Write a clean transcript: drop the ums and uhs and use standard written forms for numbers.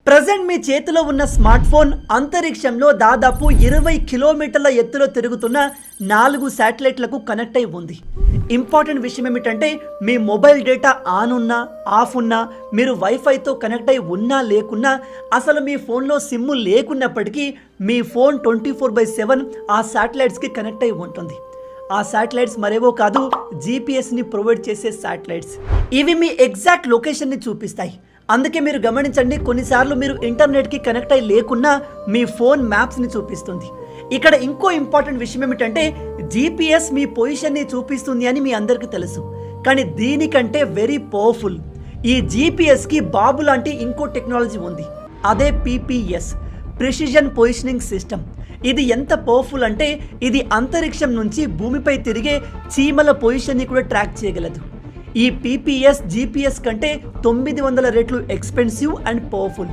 Present మీ చేతిలో ఉన్న smart phone అంతరిక్షంలో దాదాపు 20 కిలోమీటర్ల ఎత్తులో తిరుగుతున్న 4 శాటిలైట్లకు కనెక్ట్ అయి ఉంది. ఇంపార్టెంట్ విషయం ఏమిటంటే మీ మొబైల్ డేటా ఆన్ ఉన్నా ఆఫ్ ఉన్నా, మీరు వైఫైతో కనెక్ట్ అయి ఉన్నా లేకున్నా, అసలు మీ ఫోన్లో సిమ్ లేకున్నప్పటికీ మీ ఫోన్ 24/7 ఆ శాటిలైట్స్కి కనెక్ట్ అయి ఉంటుంది. ఆ శాటిలైట్స్ మరేవో కాదు, జీపీఎస్ని ప్రొవైడ్ చేసే శాటిలైట్స్. ఇవి మీ ఎగ్జాక్ట్ లొకేషన్ని చూపిస్తాయి. అందుకే మీరు గమనించండి, కొన్నిసార్లు మీరు ఇంటర్నెట్కి కనెక్ట్ అయి లేకున్నా మీ ఫోన్ మ్యాప్స్ని చూపిస్తుంది. ఇక్కడ ఇంకో ఇంపార్టెంట్ విషయం ఏమిటంటే జీపీఎస్ మీ పొజిషన్ని చూపిస్తుంది అని మీ అందరికీ తెలుసు, కానీ దీనికంటే వెరీ పవర్ఫుల్. ఈ జీపీఎస్కి బాబు లాంటి ఇంకో టెక్నాలజీ ఉంది, అదే పీపీఎస్, ప్రిసిజన్ పొజిషనింగ్ సిస్టమ్. ఇది ఎంత పవర్ఫుల్ అంటే ఇది అంతరిక్షం నుంచి భూమిపై తిరిగే చీమల పొజిషన్ని కూడా ట్రాక్ చేయగలదు. ఈ పీపీఎస్ జీపీఎస్ కంటే 900 రెట్లు ఎక్స్పెన్సివ్ అండ్ పవర్ఫుల్.